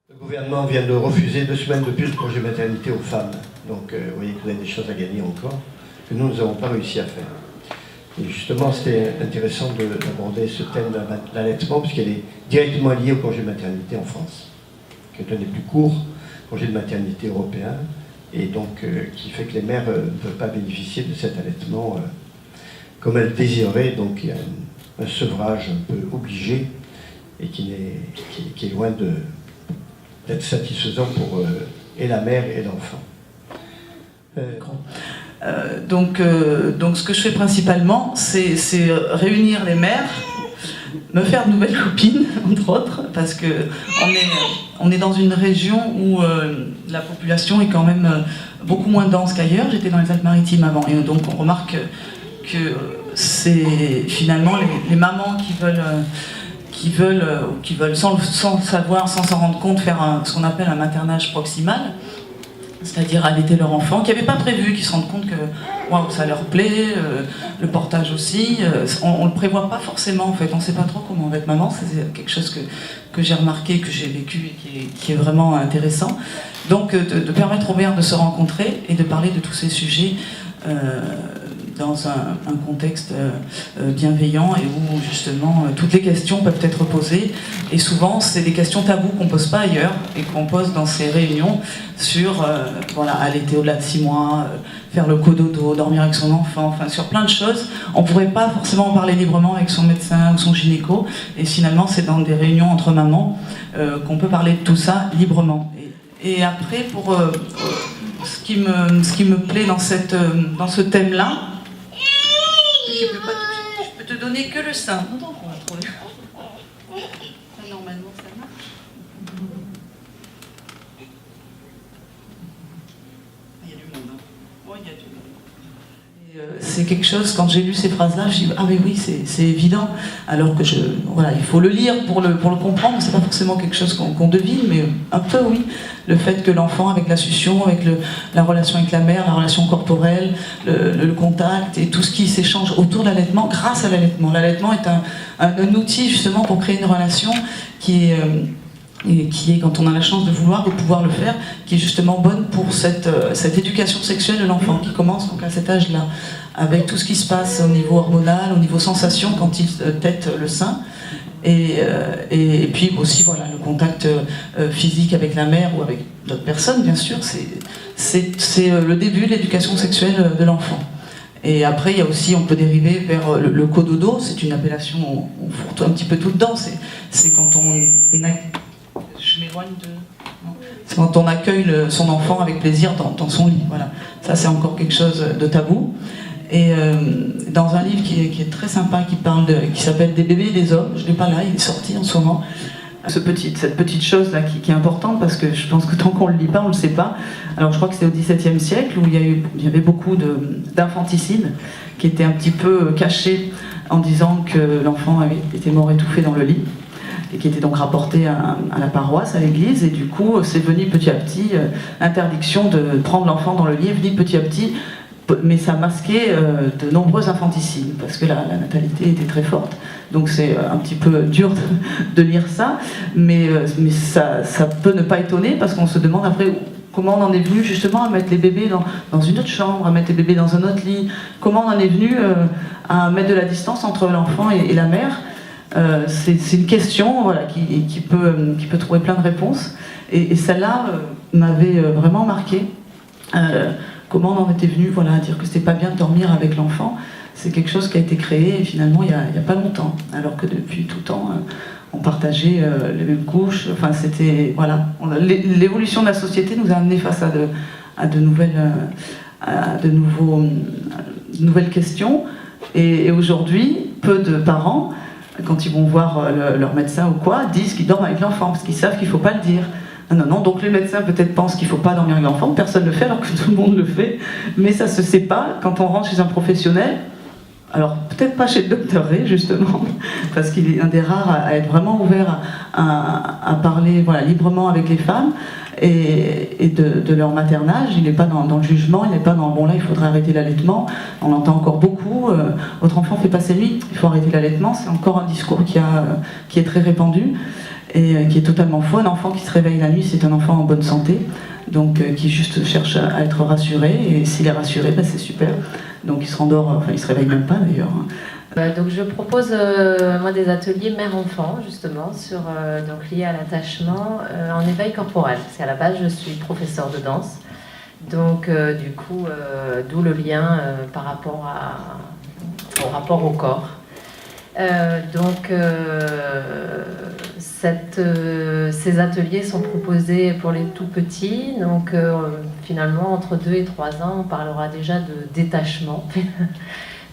Le gouvernement vient de refuser 2 semaines de plus de congé maternité aux femmes. Donc vous voyez que vous avez des choses à gagner encore, que nous n'avons pas réussi à faire. Et justement, c'était intéressant d'aborder ce thème de l'allaitement, puisqu'elle est directement liée au congé maternité en France, qui est un des plus courts congés de maternité européens, et donc qui fait que les mères ne peuvent pas bénéficier de cet allaitement comme elles désireraient. Donc il y a un sevrage un peu obligé, et qui est loin d'être satisfaisant pour et la mère et l'enfant. Donc ce que je fais principalement, c'est réunir les mères, me faire de nouvelles copines, entre autres, parce qu'on est dans une région où la population est quand même beaucoup moins dense qu'ailleurs. J'étais dans les Alpes-Maritimes avant, et donc on remarque que c'est finalement les mamans qui veulent sans savoir, sans s'en rendre compte, faire ce qu'on appelle un maternage proximal, c'est-à-dire allaiter leur enfant, qui n'avaient pas prévu, qui se rendent compte que waouh, ça leur plaît, le portage aussi. On ne le prévoit pas forcément en fait, on ne sait pas trop comment être maman. C'est quelque chose que j'ai remarqué, que j'ai vécu et qui est vraiment intéressant. Donc de permettre aux mères de se rencontrer et de parler de tous ces sujets dans un contexte bienveillant, et où justement toutes les questions peuvent être posées, et souvent c'est des questions taboues qu'on ne pose pas ailleurs et qu'on pose dans ces réunions sur voilà, allaiter au-delà de 6 mois, faire le cododo, dormir avec son enfant, enfin sur plein de choses. On ne pourrait pas forcément en parler librement avec son médecin ou son gynéco, et finalement c'est dans des réunions entre mamans qu'on peut parler de tout ça librement. Et après, pour ce qui me plaît dans ce thème-là, je peux te donner que le sein. Non, on va trouver. Normalement, ça marche. Il y a du monde. Hein. Oui, il y a du monde. C'est quelque chose, quand j'ai lu ces phrases-là, je dis ah mais oui, c'est évident. Alors que voilà, il faut le lire pour le comprendre. C'est pas forcément quelque chose qu'on devine, mais un peu oui. Le fait que l'enfant, avec la succion, avec la relation avec la mère, la relation corporelle, le contact et tout ce qui s'échange autour de l'allaitement, grâce à l'allaitement. L'allaitement est un outil justement pour créer une relation qui est, quand on a la chance de vouloir, de pouvoir le faire, qui est justement bonne pour cette éducation sexuelle de l'enfant, qui commence donc à cet âge-là, avec tout ce qui se passe au niveau hormonal, au niveau sensation, quand il tète le sein. Et puis aussi voilà, le contact physique avec la mère ou avec d'autres personnes, bien sûr, c'est le début de l'éducation sexuelle de l'enfant. Et après, il y a aussi, on peut dériver vers le cododo, c'est une appellation, on fourre un petit peu tout dedans, c'est quand je m'éloigne de... C'est quand on accueille son enfant avec plaisir dans son lit, voilà. Ça, c'est encore quelque chose de tabou. Et dans un livre qui est très sympa, qui s'appelle Des bébés et des hommes, je ne l'ai pas là, il est sorti en ce moment. Cette petite chose-là qui est importante, parce que je pense que tant qu'on ne le lit pas, on ne le sait pas. Alors je crois que c'est au XVIIe siècle, où il y avait beaucoup d'infanticides qui étaient un petit peu cachés en disant que l'enfant était mort étouffé dans le lit, et qui était donc rapporté à la paroisse, à l'église, et du coup c'est venu petit à petit, l'interdiction de prendre l'enfant dans le lit est venue petit à petit, mais ça masquait de nombreux infanticides, parce que la natalité était très forte. Donc c'est un petit peu dur de lire ça, mais ça peut ne pas étonner, parce qu'on se demande après comment on en est venu justement à mettre les bébés dans une autre chambre, à mettre les bébés dans un autre lit, comment on en est venu à mettre de la distance entre l'enfant et la mère. C'est une question voilà, qui peut trouver plein de réponses, et celle-là m'avait vraiment marqué. Comment on en était venu à dire que c'était pas bien de dormir avec l'enfant. C'est quelque chose qui a été créé finalement il y a pas longtemps, alors que depuis tout temps on partageait les mêmes couches. Enfin, c'était voilà, l'évolution de la société nous a amené face à de nouvelles questions. Et aujourd'hui, peu de parents, quand ils vont voir leur médecin ou quoi, disent qu'ils dorment avec l'enfant parce qu'ils savent qu'il faut pas le dire. Non, donc les médecins peut-être pensent qu'il ne faut pas dormir avec l'enfant, personne ne le fait alors que tout le monde le fait, mais ça ne se sait pas quand on rentre chez un professionnel. Alors peut-être pas chez le docteur Ray justement, parce qu'il est un des rares à être vraiment ouvert à parler voilà, librement avec les femmes et de leur maternage. Il n'est pas dans le jugement, il n'est pas dans bon là il faudrait arrêter l'allaitement. On entend encore beaucoup, votre enfant fait pas ses nuits, il faut arrêter l'allaitement, c'est encore un discours qui est très répandu. et qui est totalement faux. Un enfant qui se réveille la nuit, c'est un enfant en bonne santé, donc qui juste cherche à être rassuré, et s'il est rassuré, ben, c'est super. Donc il se rendort, enfin il se réveille même pas d'ailleurs. Donc je propose moi des ateliers mère-enfant justement sur donc liés à l'attachement en éveil corporel, parce qu'à la base je suis professeure de danse, donc du coup d'où le lien par rapport au rapport au corps. Ces ateliers sont proposés pour les tout petits, donc finalement entre 2 et 3 ans on parlera déjà de détachement.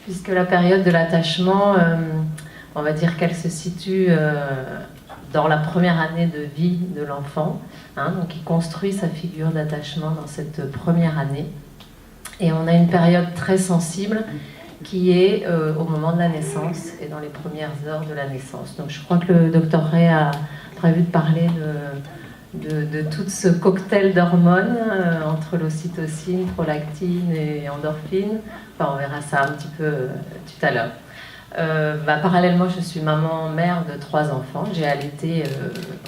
Puisque la période de l'attachement, on va dire qu'elle se situe dans la première année de vie de l'enfant, hein, donc il construit sa figure d'attachement dans cette première année. Et on a une période très sensible qui est au moment de la naissance et dans les premières heures de la naissance. Donc je crois que le docteur Ray a prévu de parler de tout ce cocktail d'hormones entre l'ocytocine, prolactine et endorphine. Enfin, on verra ça un petit peu tout à l'heure. Parallèlement, je suis maman-mère de 3 enfants. J'ai allaité,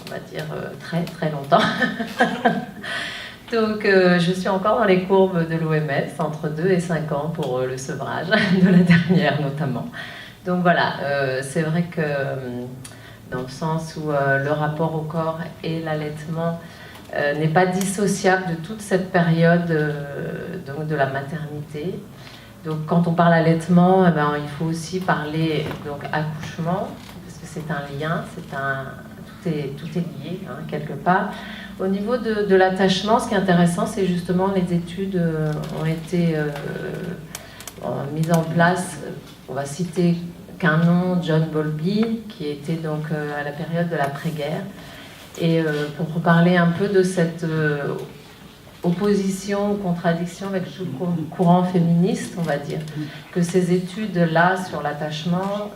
on va dire, très très longtemps. Donc, je suis encore dans les courbes de l'OMS, entre 2 et 5 ans pour le sevrage, de la dernière notamment. Donc voilà, c'est vrai que dans le sens où le rapport au corps et l'allaitement n'est pas dissociable de toute cette période donc de la maternité. Donc quand on parle allaitement, il faut aussi parler donc accouchement, parce que c'est un lien, tout est lié hein, quelque part. Au niveau de l'attachement, ce qui est intéressant, c'est justement les études ont été mises en place. On va citer qu'un nom, John Bowlby, qui était donc à la période de l'après-guerre. Et pour parler un peu de cette opposition, contradiction avec tout le courant féministe, on va dire, que ces études-là sur l'attachement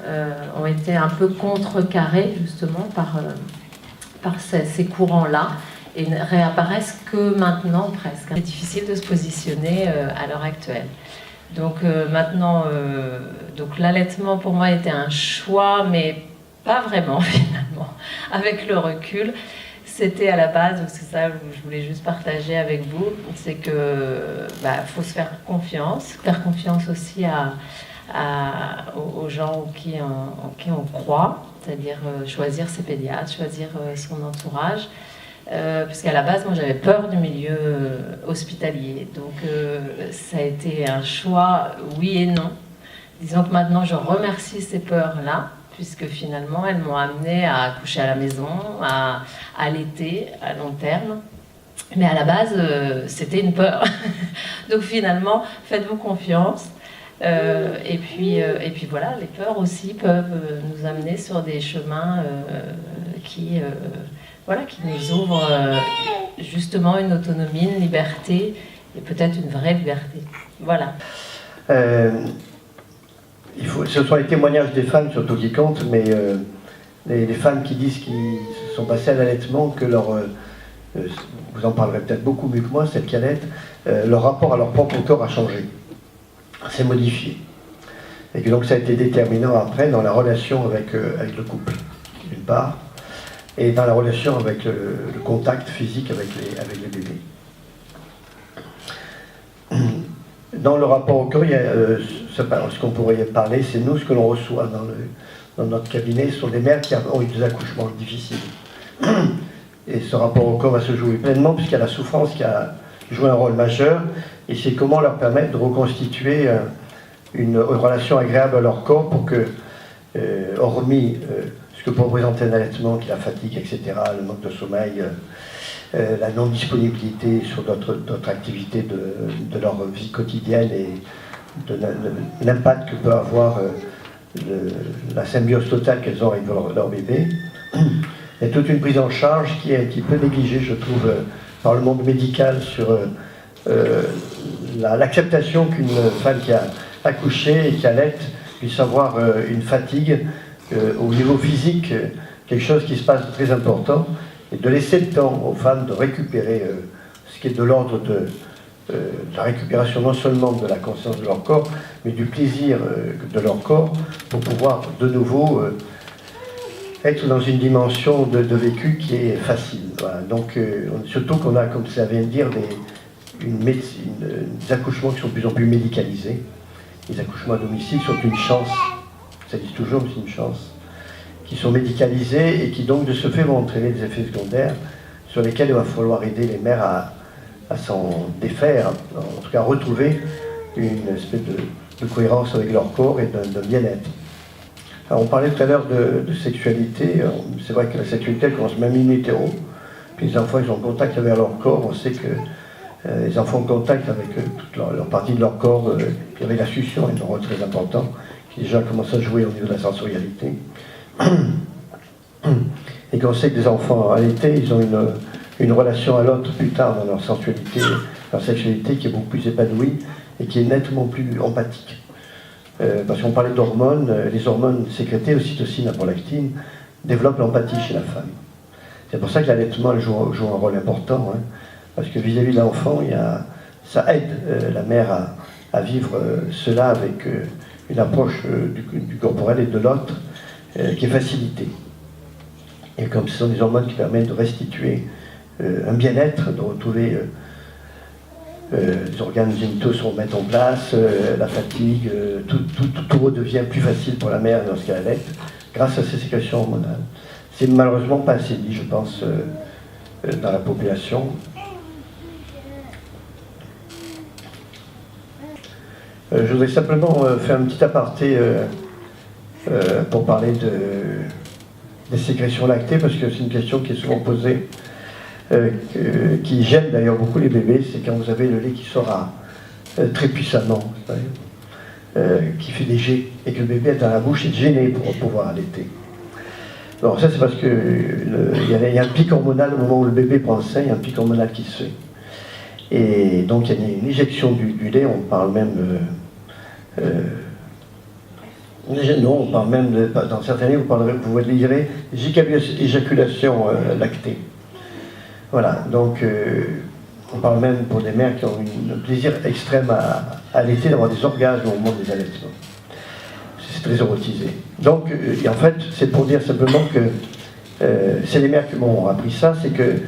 ont été un peu contrecarrées justement par ces courants-là et ne réapparaissent que maintenant presque. C'est difficile de se positionner à l'heure actuelle. Donc maintenant, donc l'allaitement pour moi était un choix, mais pas vraiment finalement. Avec le recul, c'était à la base, c'est ça que je voulais juste partager avec vous, c'est que faut se faire confiance aussi aux gens en qui on croit, c'est-à-dire choisir ses pédiatres, choisir son entourage. Parce qu'à la base, moi j'avais peur du milieu hospitalier, donc ça a été un choix oui et non. Disons que maintenant je remercie ces peurs-là, puisque finalement elles m'ont amené à accoucher à la maison, à allaiter à long terme. Mais à la base, c'était une peur. Donc finalement, faites-vous confiance. Et puis voilà, les peurs aussi peuvent nous amener sur des chemins qui nous ouvrent justement une autonomie, une liberté, et peut-être une vraie liberté. Voilà. Ce sont les témoignages des femmes surtout qui comptent, mais les femmes qui disent qu'ils se sont passées à l'allaitement, que vous en parlerez peut-être beaucoup mieux que moi, celles qui allaitent, leur rapport à leur propre corps a changé, s'est modifié. Et que donc ça a été déterminant après dans la relation avec le couple, d'une part, et dans la relation avec le contact physique avec les bébés. Dans le rapport au corps, il y a, ce qu'on pourrait parler, c'est nous, ce que l'on reçoit dans notre cabinet, ce sont des mères qui ont eu des accouchements difficiles. Et ce rapport au corps va se jouer pleinement, puisqu'il y a la souffrance qui a joué un rôle majeur, et c'est comment leur permettre de reconstituer une relation agréable à leur corps pour que, hormis ce que peut représenter un allaitement, qui est la fatigue, etc., le manque de sommeil, la non-disponibilité sur d'autres activités de leur vie quotidienne et de l'impact que peut avoir la symbiose totale qu'elles ont avec leur bébé. Il y a toute une prise en charge qui est un petit peu négligée, je trouve, par le monde médical sur l'acceptation qu'une femme qui a accouché et qui allaite puisse avoir une fatigue au niveau physique, quelque chose qui se passe de très important, et de laisser le temps aux femmes de récupérer ce qui est de l'ordre de la récupération non seulement de la conscience de leur corps, mais du plaisir de leur corps, pour pouvoir de nouveau être dans une dimension de vécu qui est facile. Voilà. Donc, surtout qu'on a, comme ça vient de dire, des accouchements qui sont de plus en plus médicalisés. Les accouchements à domicile sont une chance, ça dit toujours, mais c'est une chance, qui sont médicalisés et qui donc de ce fait vont entraîner des effets secondaires sur lesquels il va falloir aider les mères à s'en défaire, en tout cas retrouver une espèce de cohérence avec leur corps et de bien-être. Alors, on parlait tout à l'heure de sexualité. C'est vrai que la sexualité elle commence même in utero. Puis les enfants ils ont contact avec leur corps. On sait que les enfants ont contact avec toute leur partie de leur corps, puis avec la succion est un rôle très important, qui déjà commence à jouer au niveau de la sensorialité. Et qu'on sait que les enfants allaités, ils ont une relation à l'autre plus tard dans leur sensualité, leur sexualité qui est beaucoup plus épanouie et qui est nettement plus empathique. Parce qu'on parlait d'hormones, les hormones sécrétées, ocytocine, la prolactine, développent l'empathie chez la femme. C'est pour ça que l'allaitement joue un rôle important, hein, parce que vis-à-vis de l'enfant, ça aide la mère à vivre cela avec une approche du corporel et de l'autre qui est facilitée. Et comme ce sont des hormones qui permettent de restituer un bien-être, de retrouver les organes génitaux se remettent en place, la fatigue, tout redevient plus facile pour la mère lorsqu'elle allaite, grâce à ces sécrétions hormonales. C'est malheureusement pas assez dit, je pense, dans la population. Je voudrais simplement faire un petit aparté pour parler des sécrétions lactées, parce que c'est une question qui est souvent posée. Qui gêne d'ailleurs beaucoup les bébés, c'est quand vous avez le lait qui sort très puissamment, qui fait des jets, et que le bébé est dans la bouche et est gêné pour pouvoir allaiter. Alors ça c'est parce qu'il y a un pic hormonal au moment où le bébé prend le sein, il y a un pic hormonal qui se fait. Et donc il y a une éjection du lait, on parle même non, on parle même dans certains livres, vous lirez éjaculation lactée. Voilà, donc on parle même pour des mères qui ont un plaisir extrême à allaiter, d'avoir des orgasmes au moment des allaitements. C'est très érotisé. Donc, en fait, c'est pour dire simplement que c'est les mères qui m'ont appris ça, c'est que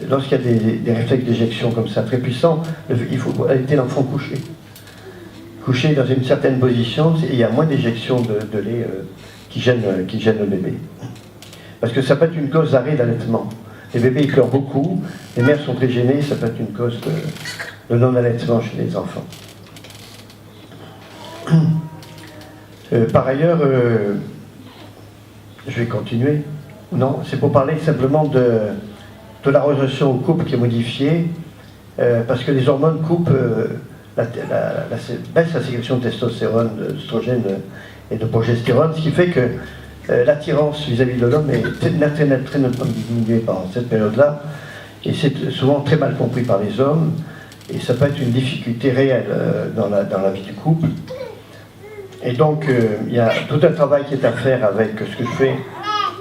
lorsqu'il y a des réflexes d'éjection comme ça très puissants, il faut allaiter l'enfant couché. Couché dans une certaine position, et il y a moins d'éjection de lait qui gêne le bébé. Parce que ça peut être une cause d'arrêt d'allaitement. Les bébés ils pleurent beaucoup, les mères sont très gênées, ça peut être une cause de non-allaitement chez les enfants. Par ailleurs, je vais continuer. Non, c'est pour parler simplement de la relation au couple qui est modifiée, parce que les hormones coupent, baissent la sécrétion de testostérone, d'œstrogène et de progestérone, ce qui fait que l'attirance vis-à-vis de l'homme est très nettement diminuée pendant cette période-là, et c'est souvent très mal compris par les hommes, et ça peut être une difficulté réelle dans la vie du couple. Et donc, il y a tout un travail qui est à faire avec ce que je fais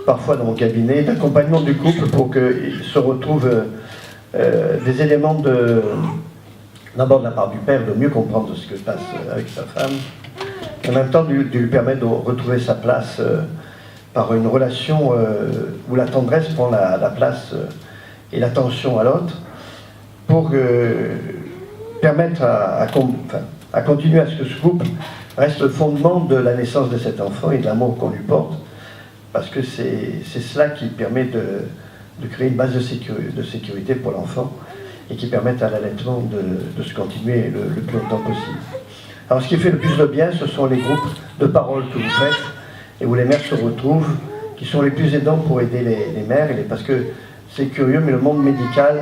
parfois dans mon cabinet, d'accompagnement du couple pour qu'il se retrouve des éléments d'abord de la part du père, de mieux comprendre ce que se passe avec sa femme, et en même temps de lui permettre de retrouver sa place par une relation où la tendresse prend la place et l'attention à l'autre, pour permettre à continuer à ce que ce couple reste le fondement de la naissance de cet enfant et de l'amour qu'on lui porte, parce que c'est cela qui permet de créer une base de sécurité pour l'enfant et qui permet à l'allaitement de se continuer le plus longtemps possible. Alors ce qui fait le plus de bien, ce sont les groupes de parole que vous faites et où les mères se retrouvent, qui sont les plus aidants pour aider les mères, parce que c'est curieux, mais le monde médical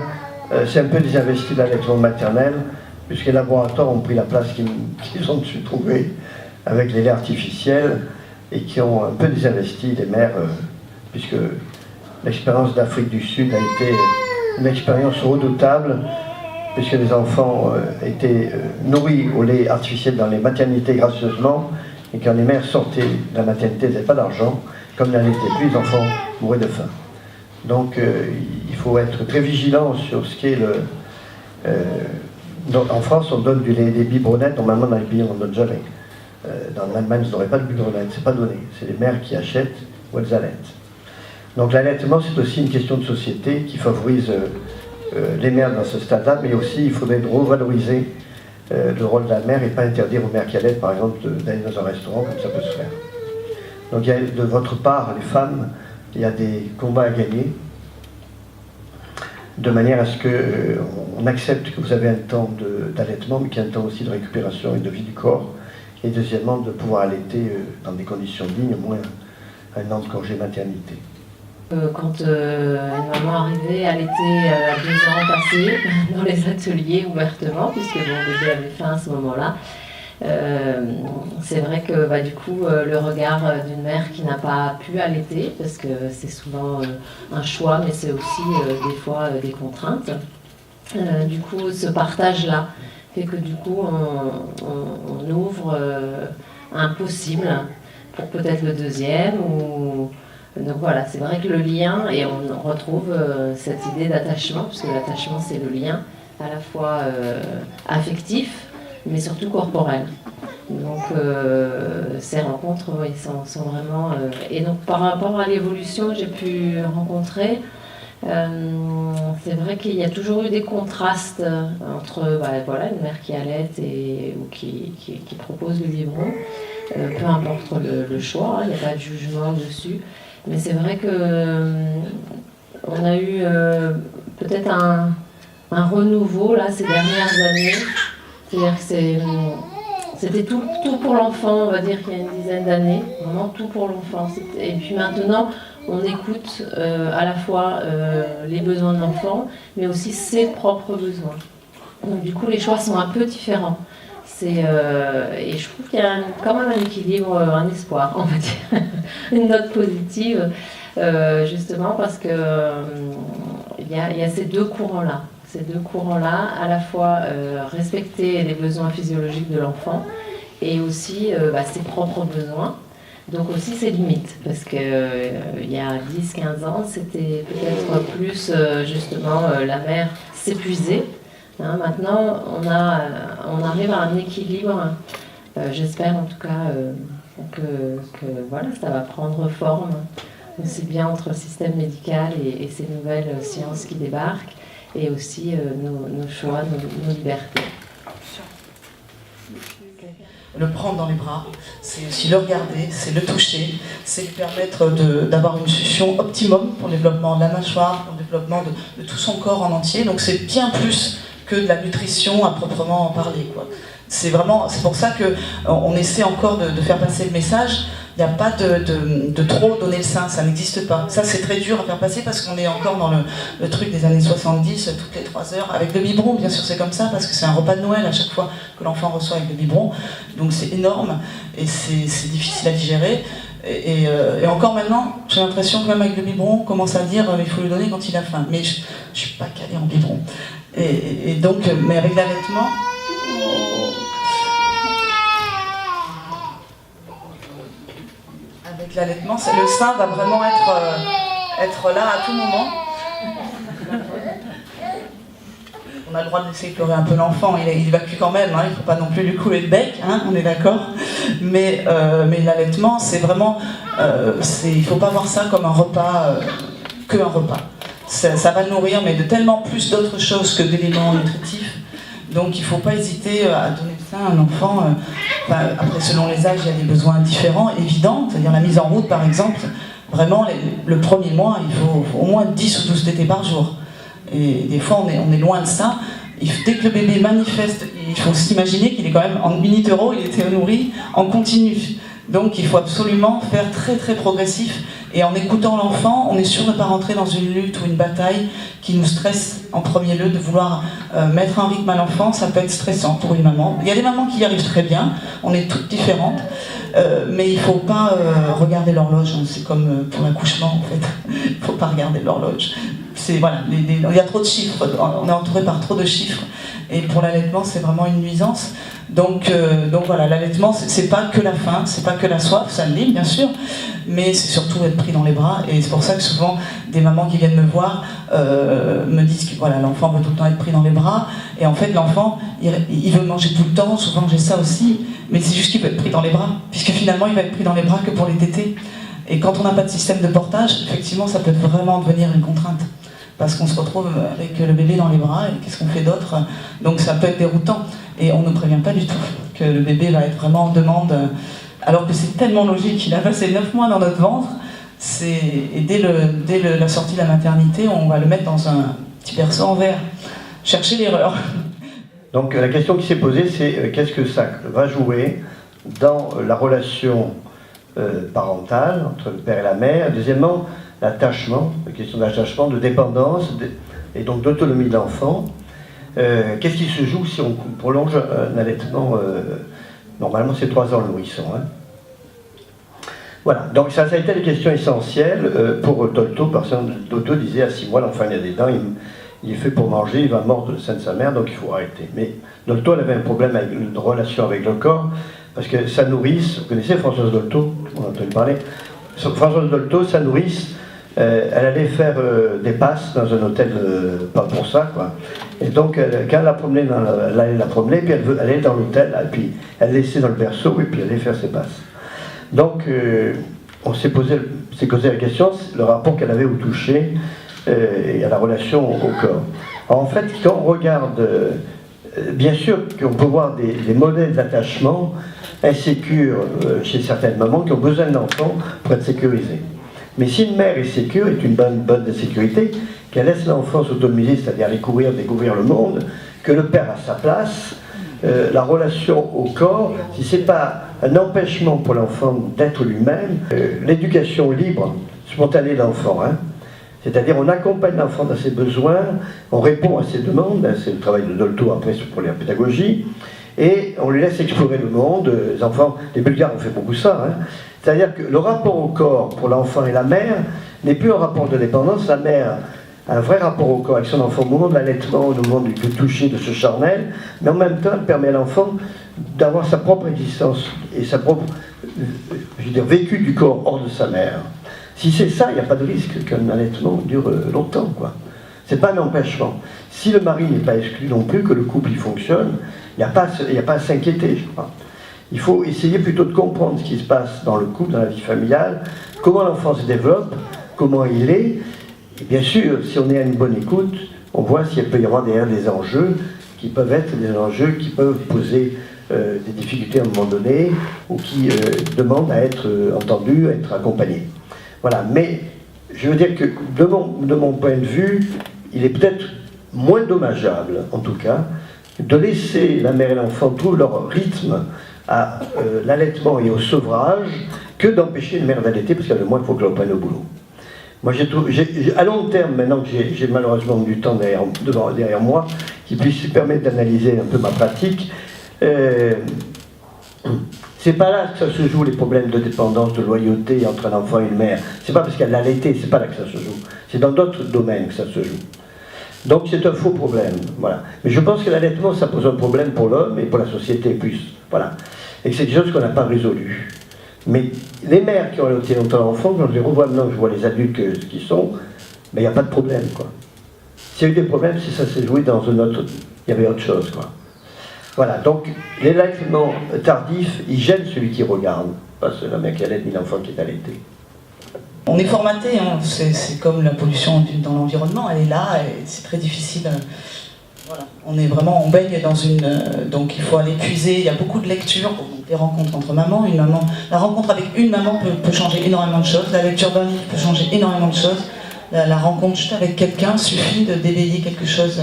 c'est un peu désinvesti de l'allaitement maternel, puisque les laboratoires ont pris la place qu'ils ont su trouver avec les laits artificiels, et qui ont un peu désinvesti les mères, puisque l'expérience d'Afrique du Sud a été une expérience redoutable, puisque les enfants étaient nourris au lait artificiel dans les maternités gracieusement, et quand les mères sortaient de la maternité, elles n'avaient pas d'argent, comme n'en étaient plus, les enfants mouraient de faim. Donc il faut être très vigilant sur ce qui est en France, on donne des biberonnettes, normalement dans les pays on donne jamais. Dans l'Allemagne, vous n'aurez pas de biberonnettes, c'est pas donné. C'est les mères qui achètent ou elles allaitent. Donc l'allaitement, c'est aussi une question de société qui favorise les mères dans ce stade-là, mais aussi il faudrait revaloriser le rôle de la mère et pas interdire aux mères qui allaitent, par exemple, d'aller dans un restaurant comme ça peut se faire. Donc il y a, de votre part, les femmes, il y a des combats à gagner, de manière à ce qu'on accepte que vous avez un temps d'allaitement, mais qu'il y a un temps aussi de récupération et de vie du corps, et deuxièmement de pouvoir allaiter dans des conditions dignes, au moins un an de congé maternité. Quand une maman arrivait à allaiter à 2 ans passés dans les ateliers ouvertement, puisque mon bébé avait faim à ce moment-là, c'est vrai que du coup le regard d'une mère qui n'a pas pu allaiter, parce que c'est souvent un choix, mais c'est aussi des fois des contraintes. Du coup, ce partage-là fait que du coup on ouvre un possible pour peut-être le deuxième ou... Donc voilà, c'est vrai que le lien, et on retrouve cette idée d'attachement, puisque l'attachement c'est le lien à la fois affectif, mais surtout corporel. Donc ces rencontres sont vraiment... et donc par rapport à l'évolution que j'ai pu rencontrer, c'est vrai qu'il y a toujours eu des contrastes entre une mère qui allaite ou qui propose le biberon, peu importe le choix, il n'y a pas de jugement dessus. Mais c'est vrai qu'on a eu peut-être un renouveau là, ces dernières années. C'est-à-dire que c'était tout pour l'enfant, on va dire qu'il y a une dizaine d'années. Vraiment tout pour l'enfant. Et puis maintenant, on écoute à la fois les besoins de l'enfant, mais aussi ses propres besoins. Donc du coup, les choix sont un peu différents. Et je trouve qu'il y a quand même un équilibre, un espoir, on va dire, une note positive, justement parce que il y a ces deux courants-là. Ces deux courants-là, à la fois respecter les besoins physiologiques de l'enfant et aussi ses propres besoins, donc aussi ses limites, parce qu'il y a 10-15 ans, c'était peut-être plus justement la mère s'épuisait. Maintenant, on arrive à un équilibre, j'espère en tout cas que ça va prendre forme, aussi bien entre le système médical et ces nouvelles sciences qui débarquent, et aussi nos choix, nos libertés. Le prendre dans les bras, c'est aussi le regarder, c'est le toucher, c'est lui permettre d'avoir une solution optimum pour le développement de la mâchoire, pour le développement de tout son corps en entier. Donc c'est bien plus que de la nutrition à proprement en parler, quoi. C'est pour ça qu'on essaie encore de faire passer le message. Il n'y a pas de trop donner le sein, ça n'existe pas. Ça c'est très dur à faire passer parce qu'on est encore dans le truc des années 70, toutes les 3 heures, avec le biberon, bien sûr c'est comme ça, parce que c'est un repas de Noël à chaque fois que l'enfant reçoit avec le biberon. Donc c'est énorme et c'est difficile à digérer. Et encore maintenant, j'ai l'impression que même avec le biberon, on commence à dire il faut lui donner quand il a faim. Mais je ne suis pas calée en biberon. Et donc, mais avec l'allaitement, le sein va vraiment être là à tout moment. On a le droit de laisser pleurer un peu l'enfant, il évacue quand même, il ne faut pas non plus lui couler le bec, on est d'accord. Mais l'allaitement, c'est vraiment, il ne faut pas voir ça comme un repas, qu'un repas. Ça va nourrir, mais de tellement plus d'autres choses que d'éléments nutritifs. Donc il ne faut pas hésiter à donner le sein à un enfant. Après, selon les âges, il y a des besoins différents, évidents. C'est-à-dire la mise en route, par exemple. Vraiment, le premier mois, il faut au moins 10 ou 12 tétées par jour. Et des fois, on est loin de ça. Dès que le bébé manifeste, il faut s'imaginer qu'il est quand même en in utero, il était nourri en continu. Donc il faut absolument faire très très progressif. Et en écoutant l'enfant, on est sûr de ne pas rentrer dans une lutte ou une bataille qui nous stresse en premier lieu, de vouloir mettre un rythme à l'enfant. Ça peut être stressant pour une maman. Il y a des mamans qui y arrivent très bien, on est toutes différentes, mais il ne faut pas regarder l'horloge, c'est comme pour l'accouchement en fait, il ne faut pas regarder l'horloge. Il y a trop de chiffres, on est entouré par trop de chiffres, et pour l'allaitement c'est vraiment une nuisance. Donc voilà, l'allaitement c'est pas que la faim, c'est pas que la soif, ça l'est bien sûr, mais c'est surtout être pris dans les bras. Et c'est pour ça que souvent des mamans qui viennent me voir me disent que voilà, l'enfant veut tout le temps être pris dans les bras, et en fait l'enfant il veut manger tout le temps, souvent j'ai ça aussi, mais c'est juste qu'il veut être pris dans les bras, puisque finalement il va être pris dans les bras que pour les tétées. Et quand on n'a pas de système de portage, effectivement, ça peut vraiment devenir une contrainte. Parce qu'on se retrouve avec le bébé dans les bras et qu'est-ce qu'on fait d'autre? Donc ça peut être déroutant. Et on ne prévient pas du tout que le bébé va être vraiment en demande, alors que c'est tellement logique. Il a passé 9 mois dans notre ventre. Et dès la sortie de la maternité, on va le mettre dans un petit berceau en verre. Chercher l'erreur. Donc la question qui s'est posée, c'est qu'est-ce que ça va jouer dans la relation parentale entre le père et la mère. Deuxièmement, l'attachement, la question d'attachement, de dépendance et donc d'autonomie de l'enfant. Qu'est-ce qui se joue si on prolonge un allaitement normalement c'est 3 ans le nourrisson. Hein. Voilà, donc ça a été les questions essentielles pour Dolto. Personne Dolto disait à 6 mois l'enfant il a des dents, il est fait pour manger, il va mordre le sein de sa mère, donc il faut arrêter. Mais Dolto elle avait un problème avec une relation avec le corps, parce que sa nourrice, vous connaissez Françoise Dolto, on a entendu parler, Françoise Dolto, sa nourrice, elle allait faire des passes dans un hôtel, pas pour ça, quoi. Et donc, quand elle la promenait, elle allait la promener, puis elle allait dans l'hôtel, et puis elle laissait dans le berceau, et puis elle allait faire ses passes. Donc, on s'est posé la question, le rapport qu'elle avait au toucher et à la relation au corps. Alors, en fait, quand on regarde, bien sûr qu'on peut voir des modèles d'attachement insécures chez certaines mamans qui ont besoin d'enfants pour être sécurisées. Mais si une mère est sécure, est une bonne de sécurité, qu'elle laisse l'enfant s'autonomiser, c'est-à-dire aller courir, découvrir le monde, que le père a sa place, la relation au corps, si ce n'est pas un empêchement pour l'enfant d'être lui-même, l'éducation libre, spontanée de l'enfant, hein, c'est-à-dire on accompagne l'enfant dans ses besoins, on répond à ses demandes, hein, c'est le travail de Dolto après pour la pédagogie, et on lui laisse explorer le monde. Les enfants, les Bulgares ont fait beaucoup ça, hein. C'est-à-dire que le rapport au corps pour l'enfant et la mère n'est plus un rapport de dépendance. La mère a un vrai rapport au corps avec son enfant au moment de l'allaitement, au moment du toucher, de ce charnel, mais en même temps, elle permet à l'enfant d'avoir sa propre existence et sa propre, vécu du corps hors de sa mère. Si c'est ça, il n'y a pas de risque qu'un allaitement dure longtemps, quoi. C'est pas un empêchement. Si le mari n'est pas exclu non plus, que le couple il fonctionne, il n'y a pas à s'inquiéter, je crois. Il faut essayer plutôt de comprendre ce qui se passe dans le couple, dans la vie familiale, comment l'enfant se développe, comment il est. Et bien sûr, si on est à une bonne écoute, on voit s'il peut y avoir derrière des enjeux qui peuvent être des enjeux qui peuvent poser des difficultés à un moment donné ou qui demandent à être entendus, à être accompagnés. Voilà, mais je veux dire que de mon point de vue, il est peut-être moins dommageable, en tout cas, de laisser la mère et l'enfant trouver leur rythme à l'allaitement et au sevrage que d'empêcher une mère d'allaiter, parce qu'à le moins il faut que l'on prenne au boulot. Moi, à long terme, maintenant que j'ai malheureusement du temps derrière moi, qui puisse permettre d'analyser un peu ma pratique, c'est pas là que ça se joue les problèmes de dépendance, de loyauté entre un enfant et une mère. C'est pas parce qu'elle l'a allaité, c'est pas là que ça se joue. C'est dans d'autres domaines que ça se joue. Donc c'est un faux problème, voilà. Mais je pense que l'allaitement, ça pose un problème pour l'homme et pour la société plus, voilà. Et que c'est des choses qu'on n'a pas résolues. Mais les mères qui ont allaité longtemps l'enfant, quand je les revois maintenant, je vois les adultes qui sont, mais il n'y a pas de problème, quoi. S'il y a eu des problèmes, si ça s'est joué dans un autre, il y avait autre chose, quoi. Voilà, donc l'allaitement tardif, il gêne celui qui regarde, pas la mère qui allaite ni l'enfant qui est allaité. On est formaté, hein. C'est comme la pollution dans l'environnement, elle est là et c'est très difficile. Voilà. On baigne dans une... donc il faut aller puiser, il y a beaucoup de lectures, des rencontres entre mamans, une maman. La rencontre avec une maman peut changer énormément de choses, la lecture d'un livre peut changer énormément de choses, la rencontre juste avec quelqu'un suffit de d'éveiller quelque chose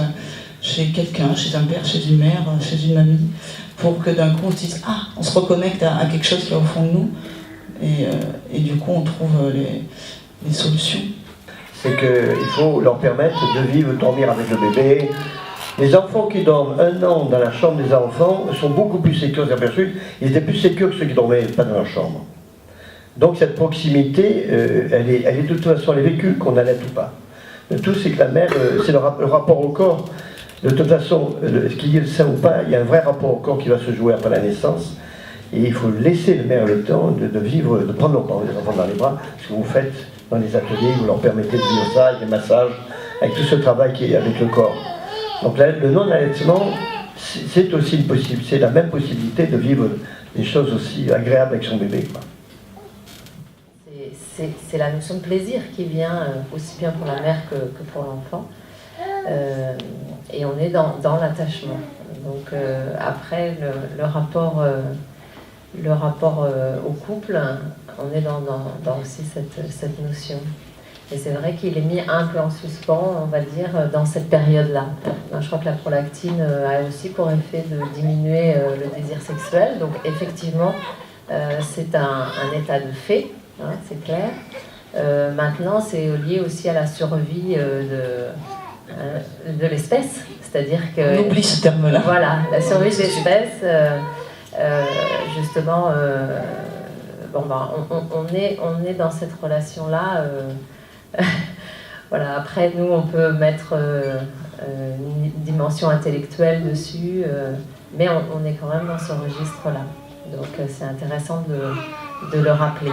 chez quelqu'un, chez un père, chez une mère, chez une mamie, pour que d'un coup on se dise « Ah, on se reconnecte à quelque chose qui est au fond de nous ». Et du coup, on trouve les solutions. C'est qu'il faut leur permettre de vivre, dormir avec le bébé. Les enfants qui dorment 1 an dans la chambre des enfants sont beaucoup plus sécures. Ils étaient plus sécures que ceux qui dormaient pas dans leur chambre. Donc cette proximité, elle est de toute façon, elle est vécue, qu'on allait ou pas. Le tout, c'est que la mère, c'est le rapport au corps. De toute façon, ce qu'il y ait le sein ou pas, il y a un vrai rapport au corps qui va se jouer après la naissance. Et il faut laisser les mères le temps de vivre, de prendre les enfants dans les bras, ce que vous faites dans les ateliers, vous leur permettez de vivre ça, avec des massages, avec tout ce travail qui est avec le corps. Donc le non-allaitement, c'est aussi c'est la même possibilité de vivre des choses aussi agréables avec son bébé, quoi. c'est la notion de plaisir qui vient aussi bien pour la mère que pour l'enfant. Et on est dans l'attachement. Donc après, le rapport au couple, on est dans aussi cette notion. Et c'est vrai qu'il est mis un peu en suspens, on va dire, dans cette période-là. Je crois que la prolactine a aussi pour effet de diminuer le désir sexuel. Donc effectivement, c'est un état de fait, hein, c'est clair. Maintenant, c'est lié aussi à la survie de l'espèce. C'est-à-dire que... On oublie ce terme-là. Voilà, la survie de l'espèce, justement... on est dans cette relation-là. Voilà. Après, nous, on peut mettre une dimension intellectuelle dessus, mais on est quand même dans ce registre-là. Donc, c'est intéressant de le rappeler.